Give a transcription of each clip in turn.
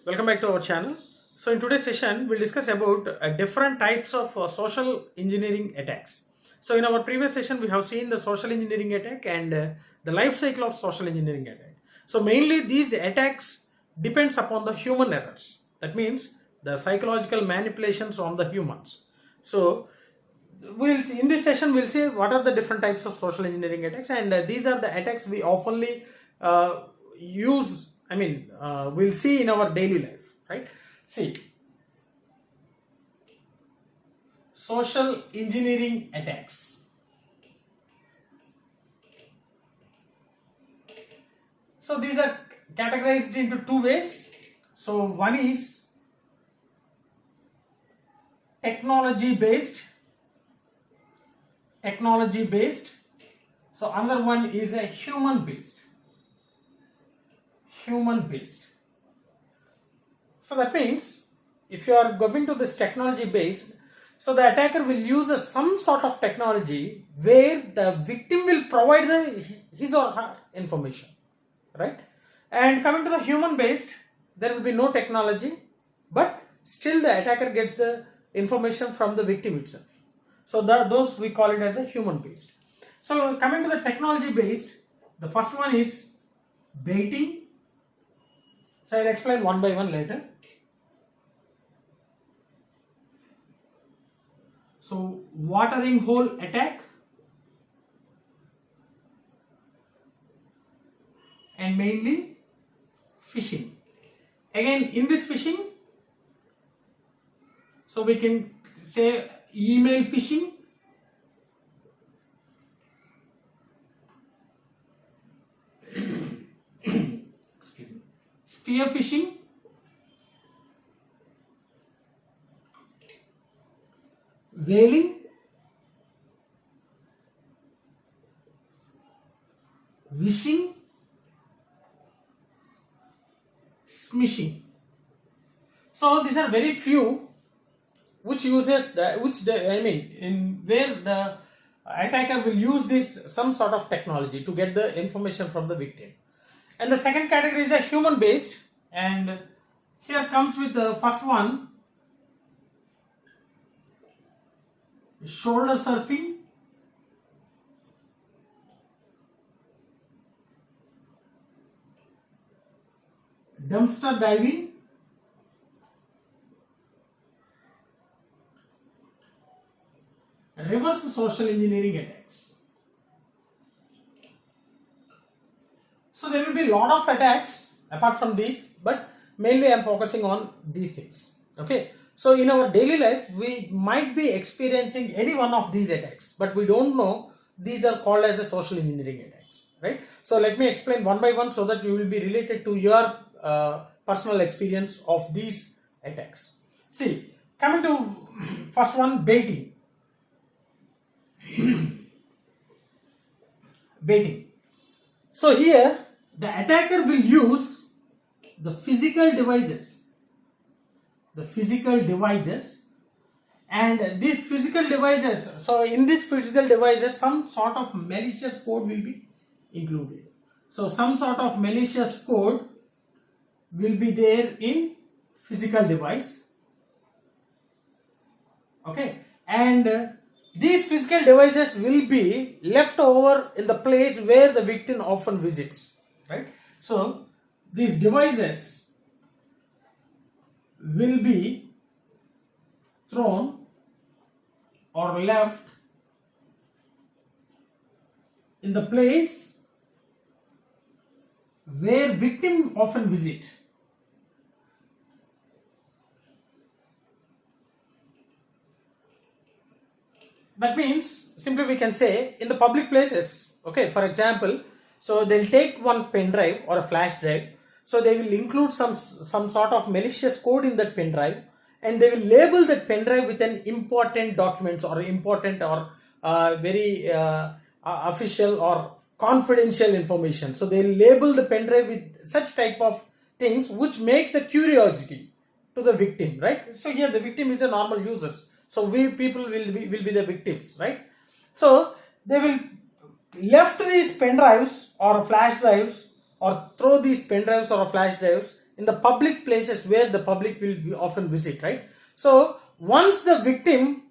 Welcome back to our channel. So in today's session, we'll discuss about different types of social engineering attacks. So in our previous session, we have seen the social engineering attack and the life cycle of social engineering attack. So mainly these attacks depends upon the human errors. That means the psychological manipulations on the humans. So in this session we'll see what are the different types of social engineering attacks, and these are the attacks we oftenly we'll see in our daily life, right? See, social engineering attacks. So these are categorized into two ways. So one is technology based. So another one is a human based. So that means if you are going to this technology based, so the attacker will use some sort of technology where the victim will provide his or her information, right? And coming to the human based, there will be no technology, but still the attacker gets the information from the victim itself. So those we call it as a human based. So coming to the technology based, the first one is baiting. So I'll explain one by one later. So watering hole attack, and mainly phishing. Again, in this phishing, so we can say email phishing, spear phishing, whaling, wishing, smishing. So these are very few which uses where the attacker will use this some sort of technology to get the information from the victim. And the second category is a human based, and here comes with the first one, shoulder surfing, dumpster diving, reverse social engineering attacks. So there will be a lot of attacks apart from these, but mainly I am focusing on these things. Okay. So in our daily life, we might be experiencing any one of these attacks, but we don't know these are called as a social engineering attacks, right? So let me explain one by one so that you will be related to your personal experience of these attacks. See, coming to first one, baiting. So here the attacker will use the physical devices, and these physical devices, so in these physical devices some sort of malicious code will be included. So some sort of malicious code will be there in physical device, okay, and these physical devices will be left over in the place where the victim often visits, right? So these devices will be thrown or left in the place where victim often visit. That means simply we can say in the public places, okay, for example, so they'll take one pen drive or a flash drive, so they will include some sort of malicious code in that pen drive, and they will label that pen drive with an important documents or important or very official or confidential information. So they will label the pen drive with such type of things which makes the curiosity to the victim, right? So here the victim is a normal user. So we people will be the victims, right? So they will left these pen drives or flash drives or throw these pen drives or flash drives in the public places where the public will often visit, right? So once the victim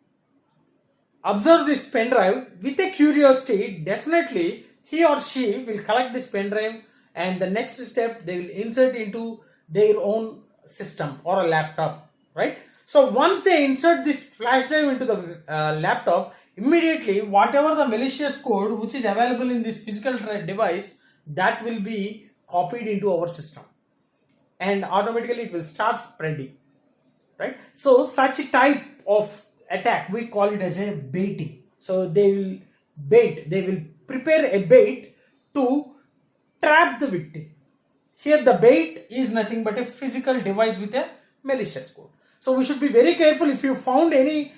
observe this pen drive with a curiosity, definitely he or she will collect this pen drive, and the next step they will insert into their own system or a laptop, right? So once they insert this flash drive into the laptop, immediately whatever the malicious code which is available in this physical device, that will be copied into our system, and automatically it will start spreading, right? So such a type of attack, we call it as a baiting. So they will prepare a bait to trap the victim. Here the bait is nothing but a physical device with a malicious code. So we should be very careful if you found any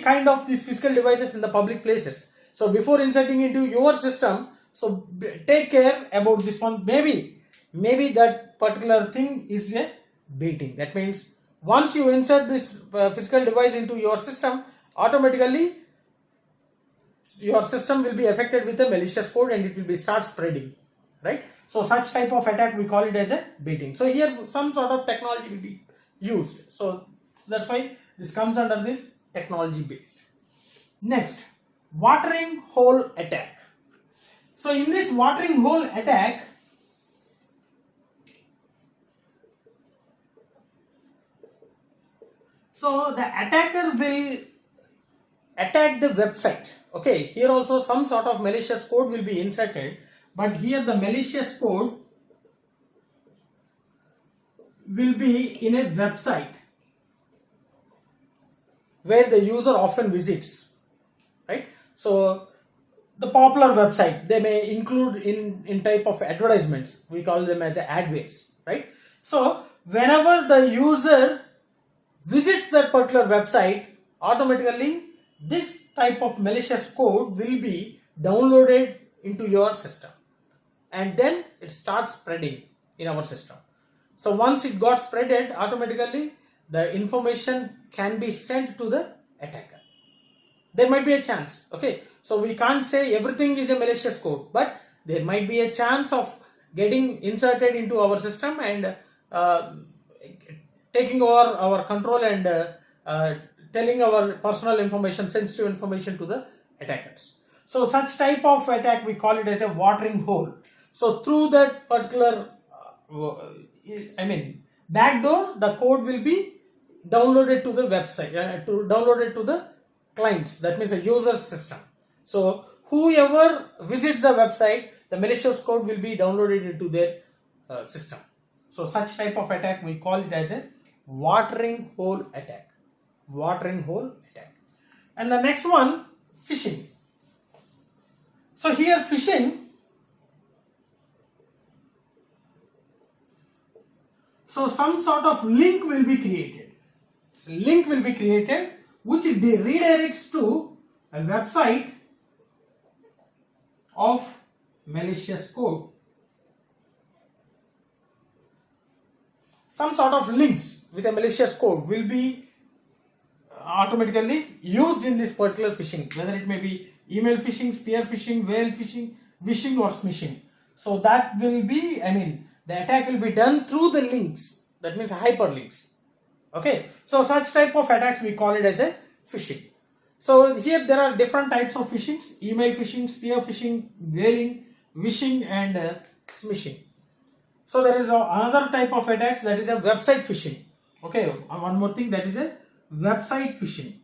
kind of these physical devices in the public places. So before inserting into your system, so take care about this one. Maybe that particular thing is a baiting. That means once you insert this physical device into your system, automatically your system will be affected with a malicious code and it will be start spreading, right? So such type of attack we call it as a baiting. So here some sort of technology will be used. So that's why this comes under this technology based. Next, watering hole attack. So in this watering hole attack, so the attacker will attack the website. Okay, here also some sort of malicious code will be inserted, but here the malicious code will be in a website where the user often visits, right? So the popular website, they may include in type of advertisements, we call them as adwares, right? So whenever the user visits that particular website, automatically this type of malicious code will be downloaded into your system, and then it starts spreading in our system. So once it got spreaded, automatically the information can be sent to the attacker. There might be a chance, okay? So we can't say everything is a malicious code, but there might be a chance of getting inserted into our system and taking over our control and telling our personal information, sensitive information to the attackers. So such type of attack we call it as a watering hole. So through that particular backdoor, the code will be downloaded to the website, downloaded to the clients, that means a user's system. So whoever visits the website, the malicious code will be downloaded into their system. So such type of attack we call it as a watering hole attack. Watering hole attack. And the next one, phishing. So here phishing, so some sort of link will be created. So link will be created which redirects to a website of malicious code. Some sort of links with a malicious code will be automatically used in this particular phishing, whether it may be email phishing, spear phishing, whale phishing, wishing or smishing. So that will be, the attack will be done through the links, that means hyperlinks. Okay, so such type of attacks we call it as a phishing. So here there are different types of phishings: email phishing, spear phishing, whaling, wishing and smishing. So there is another type of attacks, that is a website phishing. Okay, one more thing, that is a website phishing.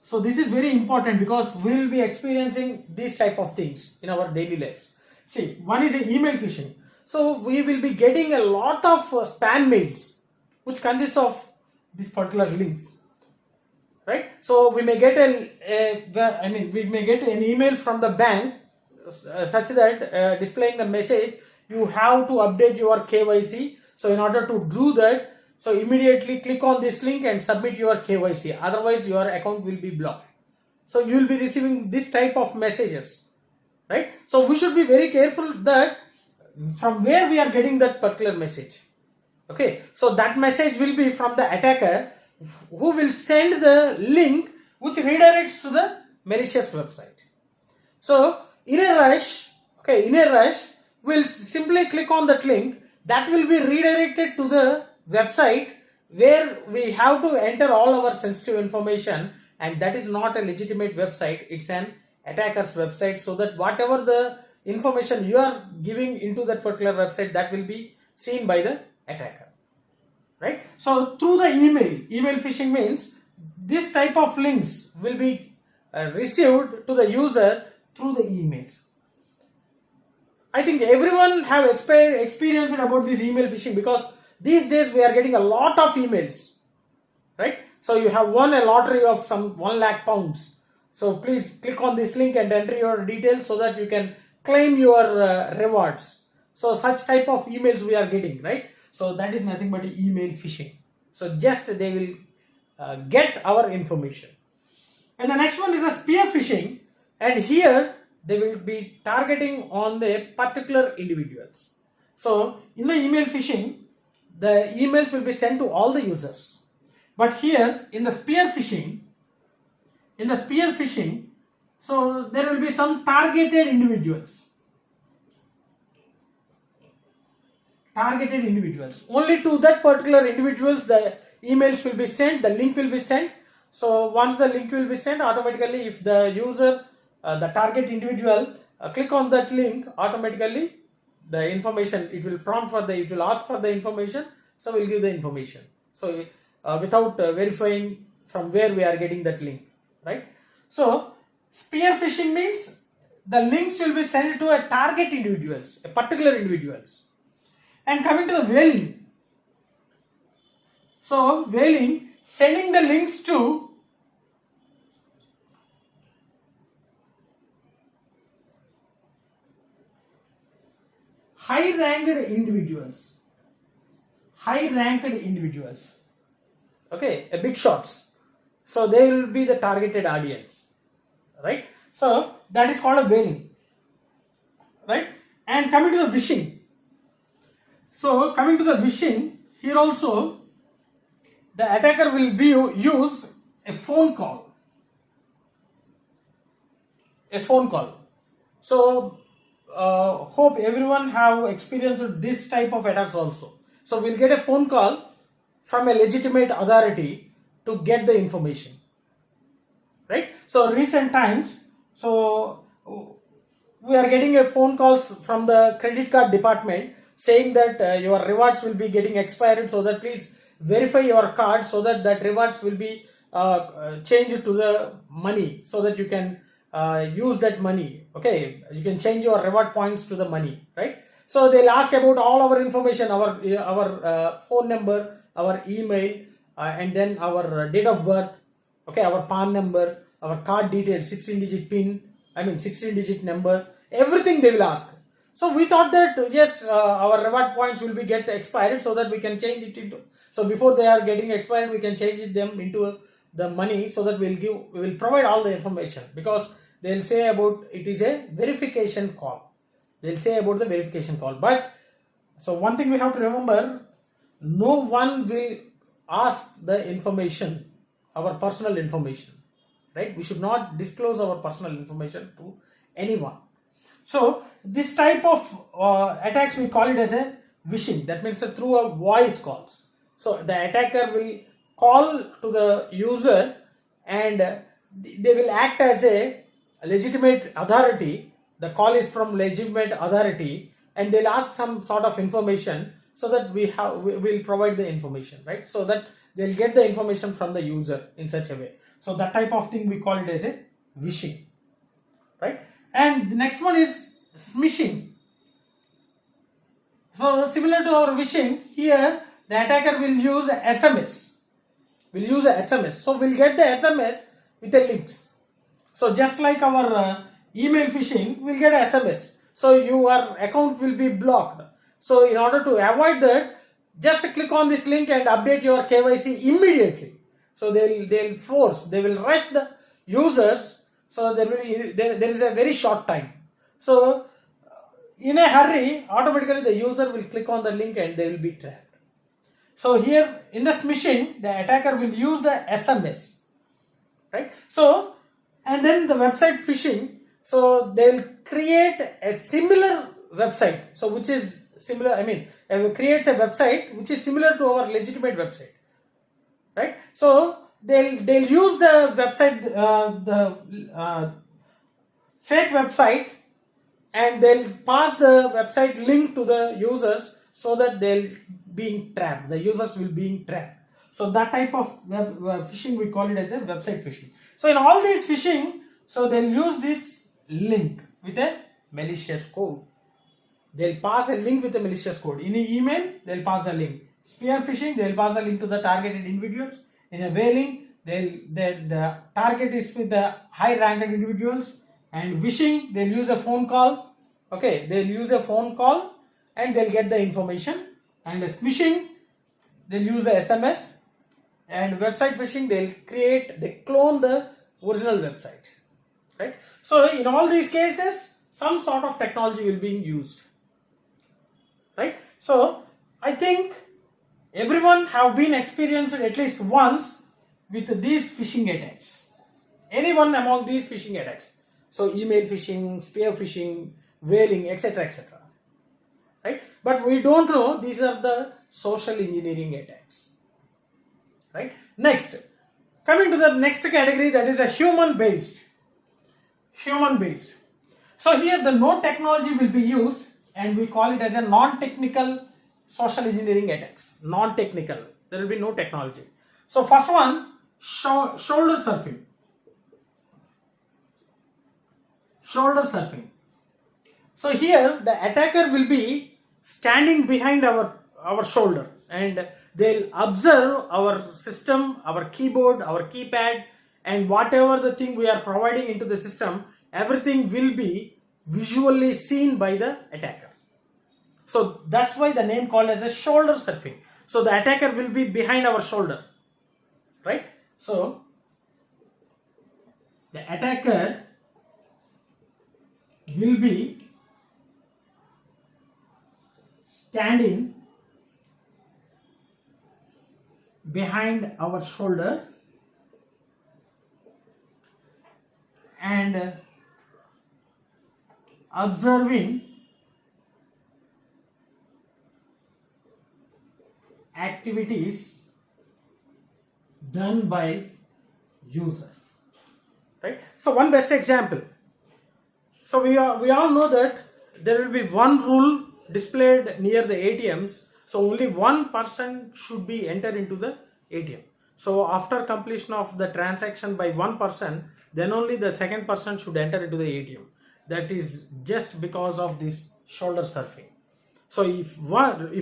So this is very important because we will be experiencing these type of things in our daily lives. See, one is a email phishing. So we will be getting a lot of spam mails which consists of these particular links, right? So we may get we may get an email from the bank such that displaying the message, you have to update your KYC. So in order to do that, so immediately click on this link and submit your KYC, otherwise your account will be blocked. So you will be receiving this type of messages, right? So we should be very careful that from where we are getting that particular message. Okay, so that message will be from the attacker who will send the link which redirects to the malicious website. So in a rush, will simply click on that link. That will be redirected to the website where we have to enter all our sensitive information, and that is not a legitimate website. It's an attacker's website, so that whatever the information you are giving into that particular website, that will be seen by the attacker, right? So through the email phishing means this type of links will be received to the user through the emails. I think everyone have experienced about this email phishing, because these days we are getting a lot of emails, right? So you have won a lottery of some 1 lakh pounds. So please click on this link and enter your details so that you can claim your rewards. So such type of emails we are getting, right? So that is nothing but email phishing. So just they will get our information. And the next one is a spear phishing, and here they will be targeting on the particular individuals. So in the email phishing, the emails will be sent to all the users. But here in the spear phishing, so there will be some targeted individuals. Only to that particular individuals the emails will be sent, the link will be sent. So once the link will be sent, automatically if the user, the target individual click on that link, automatically the information, it will it will ask for the information, so we'll give the information. So without verifying from where we are getting that link, right? So spear phishing means the links will be sent to a target individuals, a particular individuals. And coming to the whaling, so whaling, sending the links to high ranked individuals, okay, a big shots. So they will be the targeted audience, right? So that is called a whaling, right? And coming to the phishing. So coming to the phishing, here also the attacker will use a phone call. So hope everyone have experienced this type of attacks also. So we'll get a phone call from a legitimate authority to get the information, right? So recent times, so we are getting a phone calls from the credit card department saying that your rewards will be getting expired, so that please verify your card so that rewards will be changed to the money, so that you can use that money. Okay, you can change your reward points to the money, right? So they'll ask about all our information, our phone number, our email, and then our date of birth, okay, our PAN number, our card details, 16-digit number, everything they will ask. So we thought that yes, our reward points will be get expired, so that we can change it into, so before they are getting expired, we can change them into the money, so that we will provide all the information, because they'll say about it is a verification call. But so one thing we have to remember, no one will ask the information, our personal information, right? We should not disclose our personal information to anyone. So this type of attacks, we call it as a phishing. That means through a voice calls. So the attacker will call to the user, and they will act as a legitimate authority. The call is from legitimate authority, and they'll ask some sort of information, so that we will provide the information, right? So that they'll get the information from the user in such a way. So that type of thing we call it as a phishing, right? And the next one is smishing. So similar to our phishing, here the attacker will use a SMS. So we'll get the SMS with the links. So just like our email phishing, we'll get a SMS. So your account will be blocked. So in order to avoid that, just click on this link and update your KYC immediately. So they will rush the users. So there is a very short time. So in a hurry, automatically the user will click on the link and they will be trapped. So here in the smishing, the attacker will use the SMS, right? So, and then the website phishing, so they will create a similar website, so which is similar, I mean, creates a website which is similar to our legitimate website, right? So they'll use the website, the fake website, and they'll pass the website link to the users so that they'll being trapped. The users will being trapped. So that type of phishing, we call it as a website phishing. So in all these phishing, so they'll use this link with a malicious code. They'll pass a link with a malicious code. In an email, they'll pass the link. Spear phishing, they'll pass the link to the targeted individuals. In a whaling, the target is with the high ranked individuals. And wishing, they'll use a phone call. Okay, they'll use a phone call and they'll get the information. And smishing, they'll use a SMS. And website phishing, they clone the original website, right? So in all these cases, some sort of technology will be used, right? So I think everyone have been experienced at least once with these phishing attacks. Anyone among these phishing attacks. So email phishing, spear phishing, whaling, etc., etc., right? But we don't know these are the social engineering attacks, right? Next, coming to the next category, that is a human based. So here the no technology will be used, and we call it as a non-technical social engineering attacks. Non-technical, there will be no technology. So first one, shoulder surfing. So here the attacker will be standing behind our shoulder, and they'll observe our system, our keyboard, our keypad, and whatever the thing we are providing into the system, everything will be visually seen by the attacker. So that's why the name called as a shoulder surfing. So the attacker will be behind our shoulder, right? So the attacker will be standing behind our shoulder and observing activities done by user, right? So one best example. So we all know that there will be one rule displayed near the ATMs. So only one person should be entered into the ATM. So after completion of the transaction by one person, then only the second person should enter into the ATM. That is just because of this shoulder surfing. So if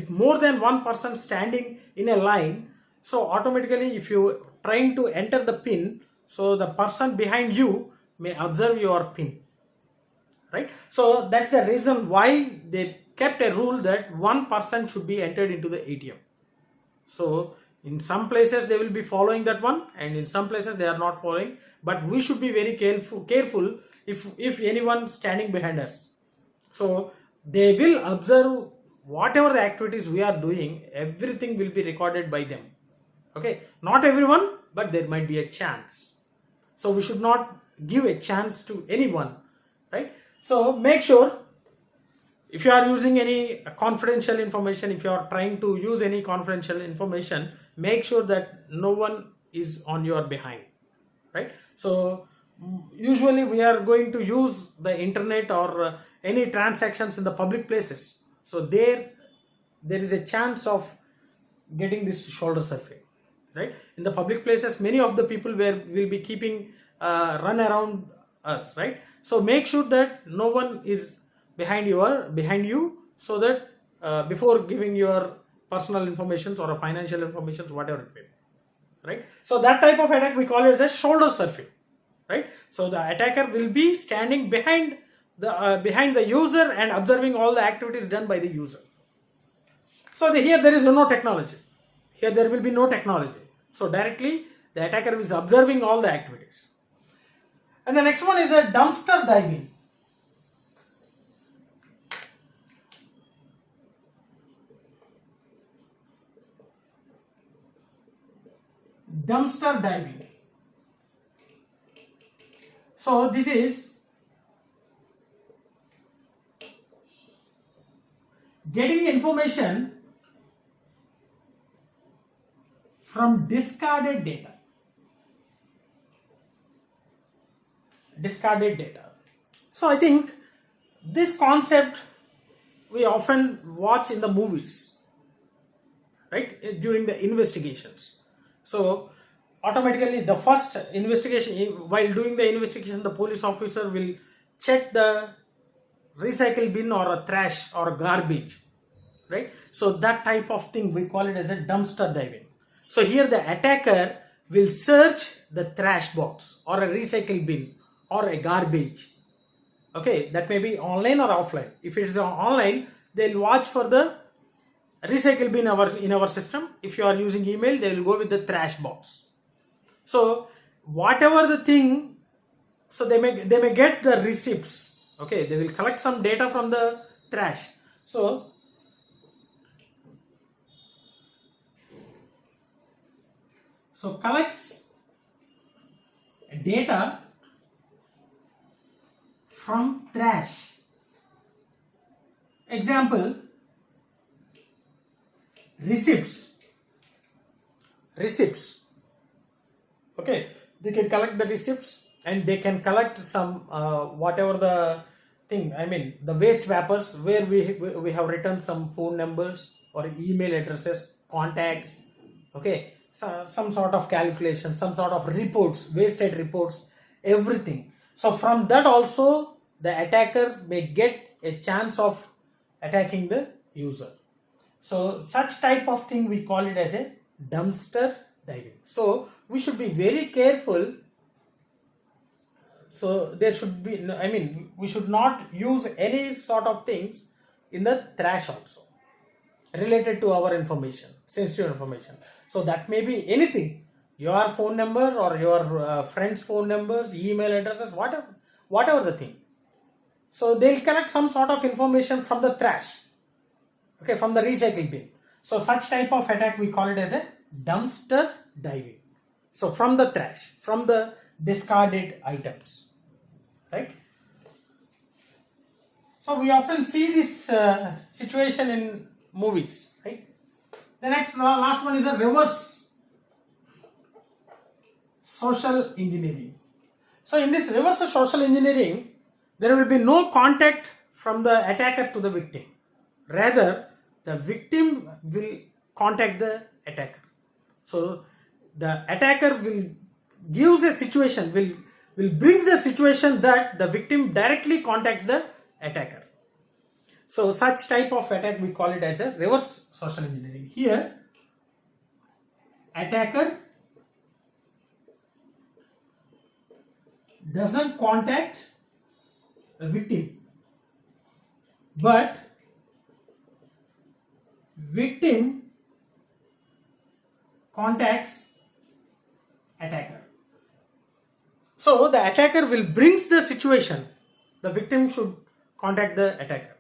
more than one person standing in a line, so automatically if you trying to enter the pin, so the person behind you may observe your pin, right? So that's the reason why they kept a rule that one person should be entered into the ATM. So in some places they will be following that one, and in some places they are not following, but we should be very careful if anyone standing behind us. So they will observe whatever the activities we are doing, everything will be recorded by them. Okay, not everyone, but there might be a chance. So we should not give a chance to anyone, right? So make sure, if you are using any confidential information, if you are trying to use any confidential information, make sure that no one is on your behind, right? So usually we are going to use the internet or any transactions in the public places. So there is a chance of getting this shoulder surfing, right? In the public places, many of the people will be keeping run around us, right? So make sure that no one is behind you, so that before giving your personal information or financial information, whatever it may be, right? So that type of attack we call it as a shoulder surfing, right? So the attacker will be standing behind the user and observing all the activities done by the user. So here there is no technology. Here there will be no technology. So directly the attacker is observing all the activities. And the next one is a dumpster diving. Dumpster diving. So this is getting information from discarded data. Discarded data. So I think this concept we often watch in the movies, right, during the investigations. So automatically the first investigation, while doing the investigation, the police officer will check the recycle bin or a trash or a garbage, right? So that type of thing we call it as a dumpster diving. So here the attacker will search the trash box or a recycle bin or a garbage. Okay, that may be online or offline. If it is online, they'll watch for the recycle bin in our system. If you are using email, they will go with the trash box. So whatever the thing, so they may get the receipts. Okay, they will collect some data from the trash. So collects data from trash. Example, receipts. Okay, they can collect the receipts and they can collect some whatever the thing, I mean the waste wrappers where we have written some phone numbers or email addresses, contacts. Okay, so some sort of calculation, some sort of reports, wasted reports, everything. So from that also the attacker may get a chance of attacking the user. So such type of thing we call it as a dumpster diving. So we should be very careful. So there should be, I mean, we should not use any sort of things in the trash also related to our information, sensitive information. So that may be anything, your phone number or your friend's phone numbers, email addresses, whatever the thing. So they'll collect some sort of information from the trash, okay, from the recycle bin. So such type of attack we call it as a dumpster diving. So from the trash, from the discarded items, right? So we often see this situation in movies, right? The last one is a reverse social engineering. So in this reverse social engineering, there will be no contact from the attacker to the victim. Rather, the victim will contact the attacker. So the attacker will gives a situation, will bring the situation that the victim directly contacts the attacker. So such type of attack we call it as a reverse social engineering. Here, attacker doesn't contact the victim, but victim contacts attacker. So the attacker will brings the situation, the victim should contact the attacker,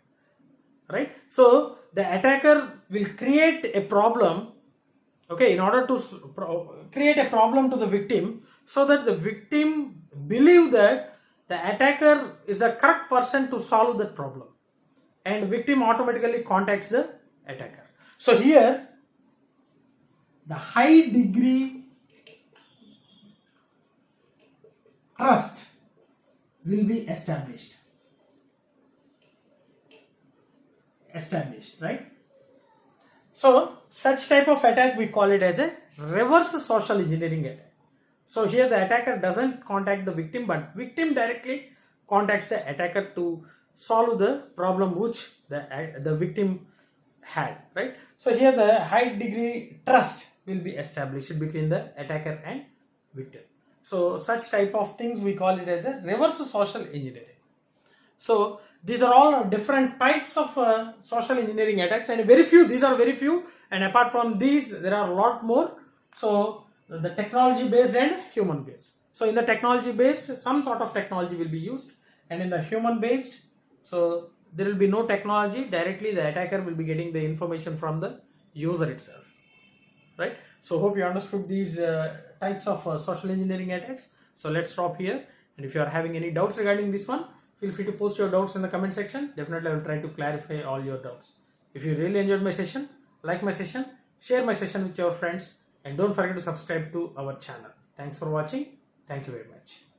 right? So the attacker will create a problem, okay, in order to create a problem to the victim, so that the victim believe that the attacker is the correct person to solve that problem, and victim automatically contacts the attacker. So here the high degree trust will be established, right? So such type of attack we call it as a reverse social engineering attack. So here the attacker doesn't contact the victim, but victim directly contacts the attacker to solve the problem which the victim had, right? So here the high degree trust will be established between the attacker and victim. So such type of things we call it as a reverse social engineering. So these are all different types of social engineering attacks, and these are very few, and apart from these there are a lot more. So the technology based and human based. So in the technology based, some sort of technology will be used, and in the human based, so there will be no technology, directly the attacker will be getting the information from the user itself, right? So hope you understood these types of social engineering attacks. So let's stop here, and if you are having any doubts regarding this one, feel free to post your doubts in the comment section. Definitely I will try to clarify all your doubts. If you really enjoyed my session, like my session, share my session with your friends, and don't forget to subscribe to our channel. Thanks for watching. Thank you very much.